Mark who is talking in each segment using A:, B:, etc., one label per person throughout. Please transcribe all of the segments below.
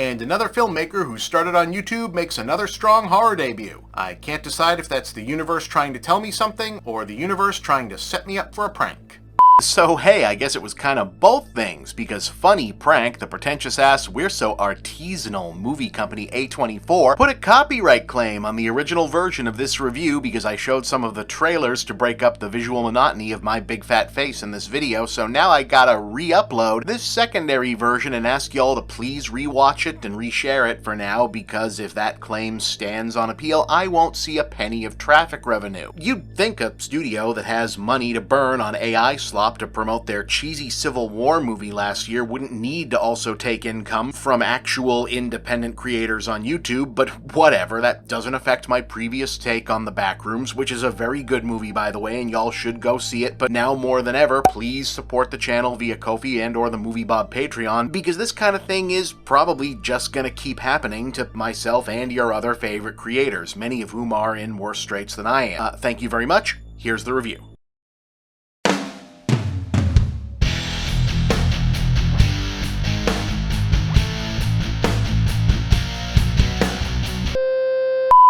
A: and another filmmaker who started on YouTube makes another strong horror debut. I can't decide if that's the universe trying to tell me something, or the universe trying to set me up for a prank. So hey, I guess it was kind of both things, because Funny Prank, the pretentious-ass, we're so artisanal movie company A24, put a copyright claim on the original version of this review because I showed some of the trailers to break up the visual monotony of my big fat face in this video, so now I gotta re-upload this secondary version and ask y'all to please rewatch it and reshare it for now, because if that claim stands on appeal, I won't see a penny of traffic revenue. You'd think a studio that has money to burn on AI slop to promote their cheesy Civil War movie last year wouldn't need to also take income from actual independent creators on YouTube, but whatever, that doesn't affect my previous take on The Backrooms, which is a very good movie by the way, and y'all should go see it, but now more than ever, please support the channel via Ko-fi and or the Movie Bob Patreon, because this kind of thing is probably just gonna keep happening to myself and your other favorite creators, many of whom are in worse straits than I am. Thank you very much, here's the review.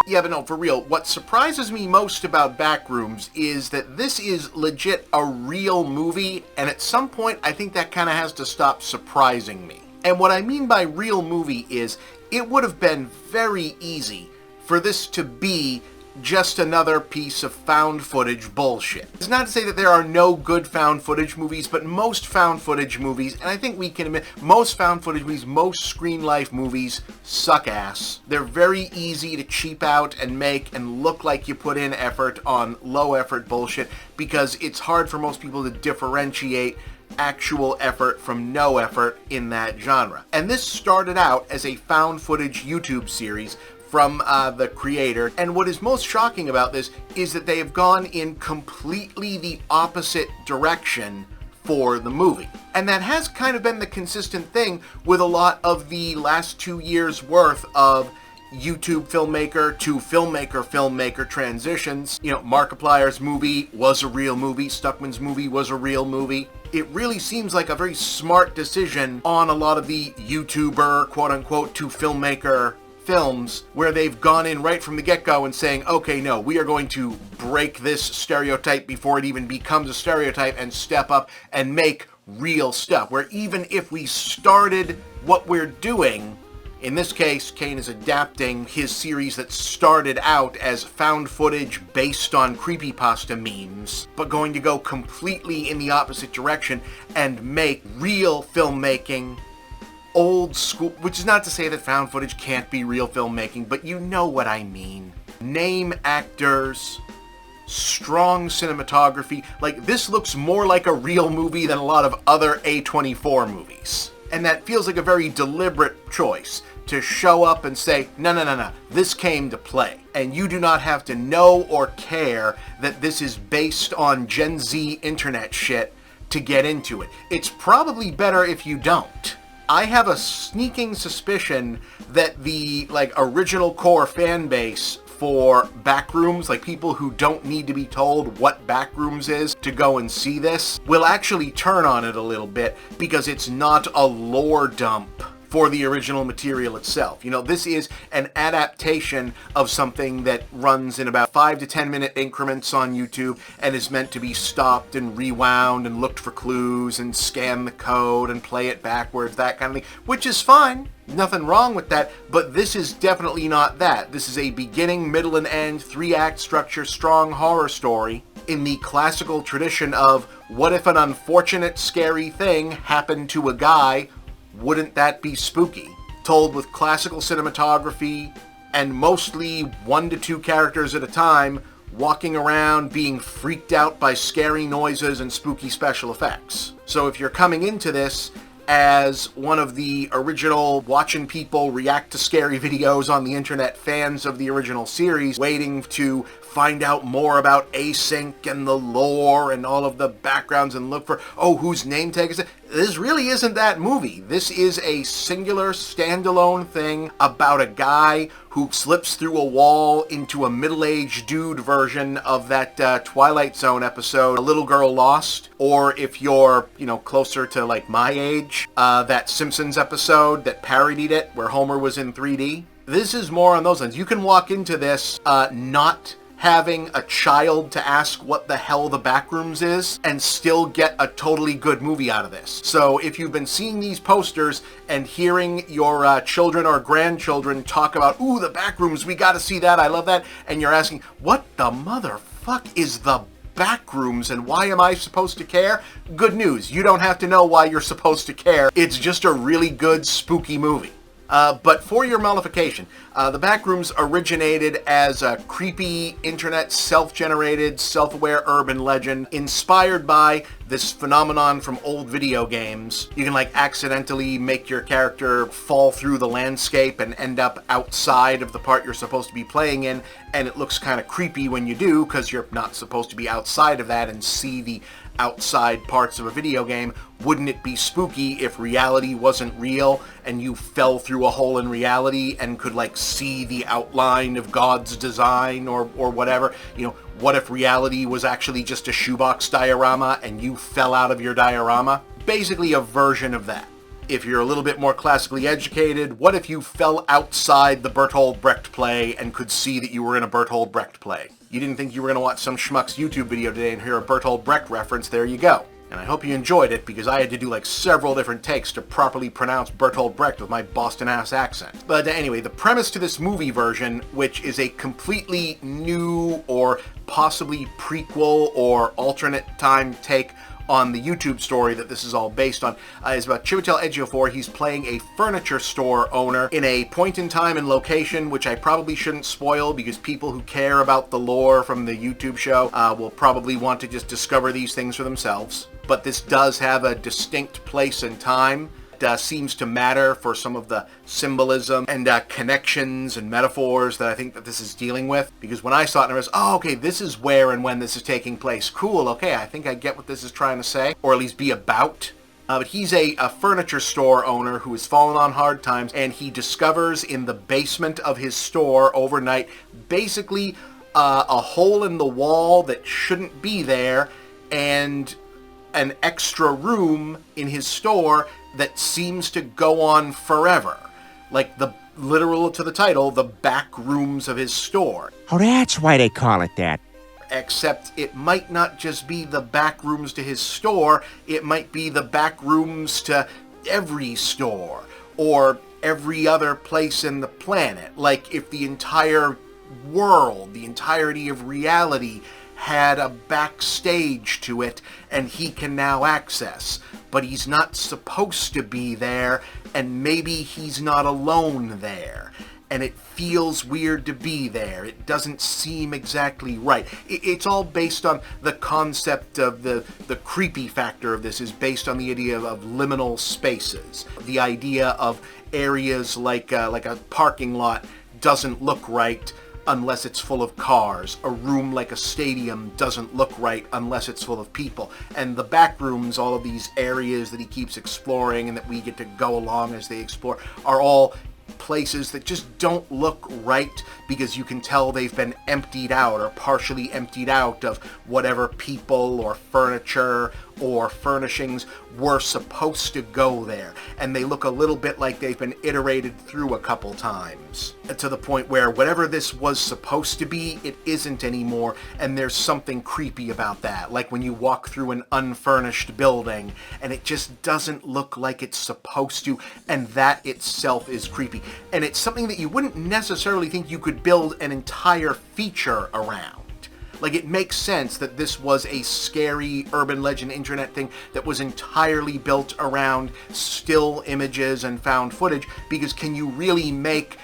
A: Yeah, but no, for real, what surprises me most about Backrooms is that this is legit a real movie, and at some point I think that kind of has to stop surprising me. And what I mean by real movie is, it would have been very easy for this to be just another piece of found footage bullshit. It's not to say that there are no good found footage movies, but most found footage movies, and I think we can admit, most found footage movies, most screen life movies suck ass. They're very easy to cheap out and make and look like you put in effort on low effort bullshit, because it's hard for most people to differentiate actual effort from no effort in that genre. And this started out as a found footage YouTube series from the creator, and what is most shocking about this is that they have gone in completely the opposite direction for the movie. And that has kind of been the consistent thing with a lot of the last 2 years worth of YouTube filmmaker to filmmaker transitions. You know, Markiplier's movie was a real movie, Stuckman's movie was a real movie. It really seems like a very smart decision on a lot of the YouTuber, quote-unquote, to filmmaker films, where they've gone in right from the get-go and saying, okay, no, we are going to break this stereotype before it even becomes a stereotype and step up and make real stuff, where even if we started what we're doing, in this case, Kane is adapting his series that started out as found footage based on creepypasta memes, but going to go completely in the opposite direction and make real filmmaking, old school, which is not to say that found footage can't be real filmmaking, but you know what I mean. Name actors, strong cinematography. Like, this looks more like a real movie than a lot of other A24 movies. And that feels like a very deliberate choice to show up and say, no, this came to play. And you do not have to know or care that this is based on Gen Z internet shit to get into it. It's probably better if you don't. I have a sneaking suspicion that the, original core fan base for Backrooms, like people who don't need to be told what Backrooms is to go and see this, will actually turn on it a little bit, because it's not a lore dump for the original material itself. You know, this is an adaptation of something that runs in about 5 to 10 minute increments on YouTube and is meant to be stopped and rewound and looked for clues and scan the code and play it backwards, that kind of thing, which is fine. Nothing wrong with that, but this is definitely not that. This is a beginning, middle, and end, 3-act structure, strong horror story in the classical tradition of, what if an unfortunate, scary thing happened to a guy? Wouldn't that be spooky? Told with classical cinematography and mostly 1 to 2 characters at a time walking around being freaked out by scary noises and spooky special effects. So if you're coming into this as one of the original watching people react to scary videos on the internet fans of the original series, waiting to find out more about async and the lore and all of the backgrounds and look for, oh, whose name tag is it? This really isn't that movie. This is a singular, standalone thing about a guy who slips through a wall into a middle-aged dude version of that Twilight Zone episode, A Little Girl Lost, or if you're, closer to like my age, that Simpsons episode that parodied it where Homer was in 3D. This is more on those lines. You can walk into this not having a child to ask what the hell the Backrooms is and still get a totally good movie out of this. So if you've been seeing these posters and hearing your children or grandchildren talk about, ooh, the Backrooms, we gotta see that, I love that, and you're asking, what the motherfuck is the Backrooms and why am I supposed to care? Good news, you don't have to know why you're supposed to care. It's just a really good spooky movie. But for your nullification, the Backrooms originated as a creepy, internet, self-generated, self-aware urban legend inspired by this phenomenon from old video games. You can accidentally make your character fall through the landscape and end up outside of the part you're supposed to be playing in, and it looks kind of creepy when you do because you're not supposed to be outside of that and see the outside parts of a video game. Wouldn't it be spooky if reality wasn't real and you fell through a hole in reality and could see the outline of God's design or whatever? What if reality was actually just a shoebox diorama and you fell out of your diorama? Basically a version of that. If you're a little bit more classically educated, what if you fell outside the Bertolt Brecht play and could see that you were in a Bertolt Brecht play? You didn't think you were going to watch some schmuck's YouTube video today and hear a Bertolt Brecht reference, there you go. And I hope you enjoyed it because I had to do several different takes to properly pronounce Bertolt Brecht with my Boston-ass accent. But anyway, the premise to this movie version, which is a completely new or possibly prequel or alternate time take on the YouTube story that this is all based on, is about Chiwetel Ejiofor. He's playing a furniture store owner in a point in time and location, which I probably shouldn't spoil because people who care about the lore from the YouTube show will probably want to just discover these things for themselves. But this does have a distinct place and time. Seems to matter for some of the symbolism and connections and metaphors that I think that this is dealing with. Because when I saw it, I was, oh, okay, this is where and when this is taking place. Cool, okay, I think I get what this is trying to say, or at least be about. But he's a furniture store owner who has fallen on hard times, and he discovers in the basement of his store overnight basically a hole in the wall that shouldn't be there, and an extra room in his store that seems to go on forever. The literal to the title, the back rooms of his store.
B: Oh, that's why they call it that.
A: Except it might not just be the back rooms to his store, it might be the back rooms to every store, or every other place in the planet. If the entire world, the entirety of reality had a backstage to it and he can now access, but he's not supposed to be there, and maybe he's not alone there, and it feels weird to be there. It doesn't seem exactly right. It's all based on the concept of the creepy factor of this is based on the idea of liminal spaces. The idea of areas like a parking lot doesn't look right unless it's full of cars. A room like a stadium doesn't look right unless it's full of people. And the back rooms, all of these areas that he keeps exploring and that we get to go along as they explore, are all places that just don't look right because you can tell they've been emptied out or partially emptied out of whatever people or furniture or furnishings were supposed to go there. And they look a little bit like they've been iterated through a couple times to the point where whatever this was supposed to be, it isn't anymore, and there's something creepy about that. Like when you walk through an unfurnished building and it just doesn't look like it's supposed to, and that itself is creepy. And it's something that you wouldn't necessarily think you could build an entire feature around. It makes sense that this was a scary urban legend internet thing that was entirely built around still images and found footage, because can you really make,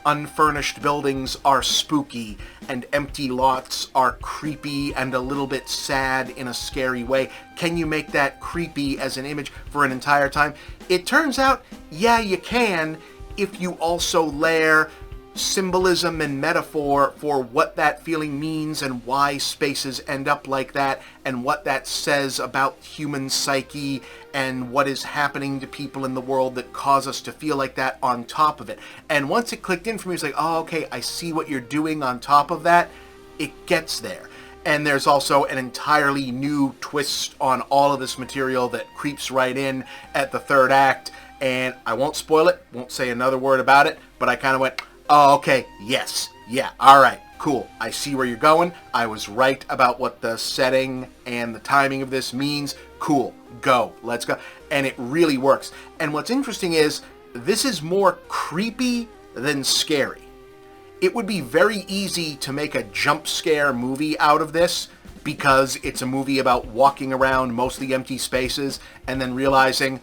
A: unfurnished buildings are spooky and empty lots are creepy and a little bit sad in a scary way? Can you make that creepy as an image for an entire time? It turns out, you can, if you also layer symbolism and metaphor for what that feeling means and why spaces end up like that and what that says about human psyche and what is happening to people in the world that cause us to feel like that on top of it. And once it clicked in for me, it's like, oh, okay, I see what you're doing on top of that. It gets there. And there's also an entirely new twist on all of this material that creeps right in at the third act. And I won't spoil it, won't say another word about it, but I kind of went, oh, okay, yes, yeah, all right, cool. I see where you're going. I was right about what the setting and the timing of this means. Cool, go, let's go. And it really works. And what's interesting is this is more creepy than scary. It would be very easy to make a jump scare movie out of this because it's a movie about walking around mostly empty spaces and then realizing,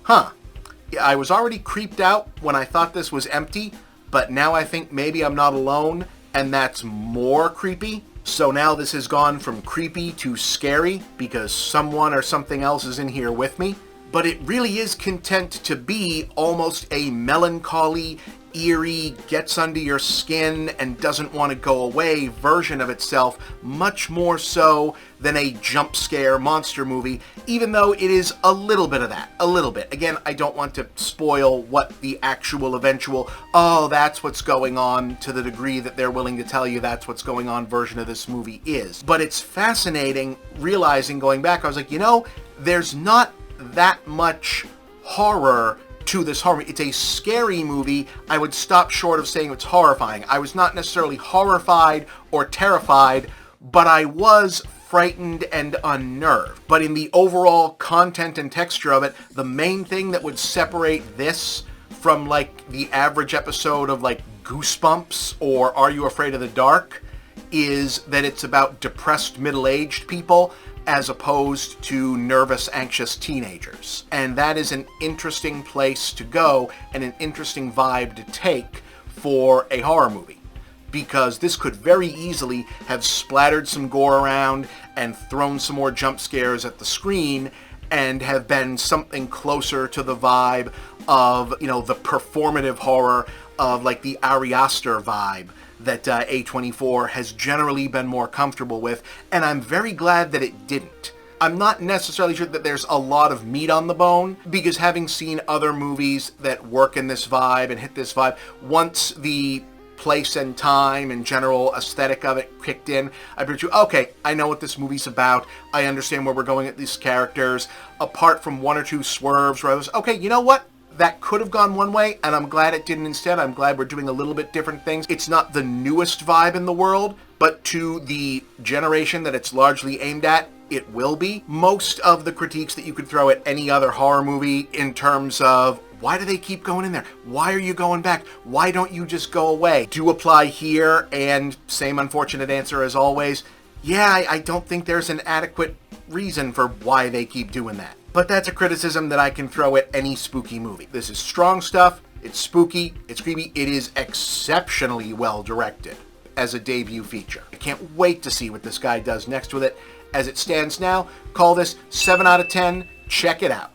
A: I was already creeped out when I thought this was empty, but now I think maybe I'm not alone, and that's more creepy. So now this has gone from creepy to scary because someone or something else is in here with me. But it really is content to be almost a melancholy, eerie, gets under your skin and doesn't want to go away version of itself, much more so than a jump scare monster movie, even though it is a little bit of that, a little bit. Again, I don't want to spoil what the actual eventual, oh, that's what's going on, to the degree that they're willing to tell you that's what's going on version of this movie is. But it's fascinating realizing, going back, I was like, there's not that much horror to this horror. It's a scary movie. I would stop short of saying it's horrifying. I was not necessarily horrified or terrified, but I was frightened and unnerved. But in the overall content and texture of it, the main thing that would separate this from like the average episode of like Goosebumps or Are You Afraid of the Dark is that it's about depressed middle-aged people as opposed to nervous, anxious teenagers. And that is an interesting place to go and an interesting vibe to take for a horror movie. Because this could very easily have splattered some gore around and thrown some more jump scares at the screen and have been something closer to the vibe of, the performative horror of like the Ari Aster vibe that A24 has generally been more comfortable with, and I'm very glad that it didn't. I'm not necessarily sure that there's a lot of meat on the bone, because having seen other movies that work in this vibe and hit this vibe, once the place and time and general aesthetic of it kicked in, I pictured, okay, I know what this movie's about, I understand where we're going at these characters, apart from one or two swerves where I was, okay, you know what? That could have gone one way, and I'm glad it didn't instead. I'm glad we're doing a little bit different things. It's not the newest vibe in the world, but to the generation that it's largely aimed at, it will be. Most of the critiques that you could throw at any other horror movie in terms of, why do they keep going in there? Why are you going back? Why don't you just go away? Do apply here, and same unfortunate answer as always. Yeah, I don't think there's an adequate reason for why they keep doing that. But that's a criticism that I can throw at any spooky movie. This is strong stuff, it's spooky, it's creepy, it is exceptionally well directed as a debut feature. I can't wait to see what this guy does next with it. As it stands now, call this 7 out of 10, check it out.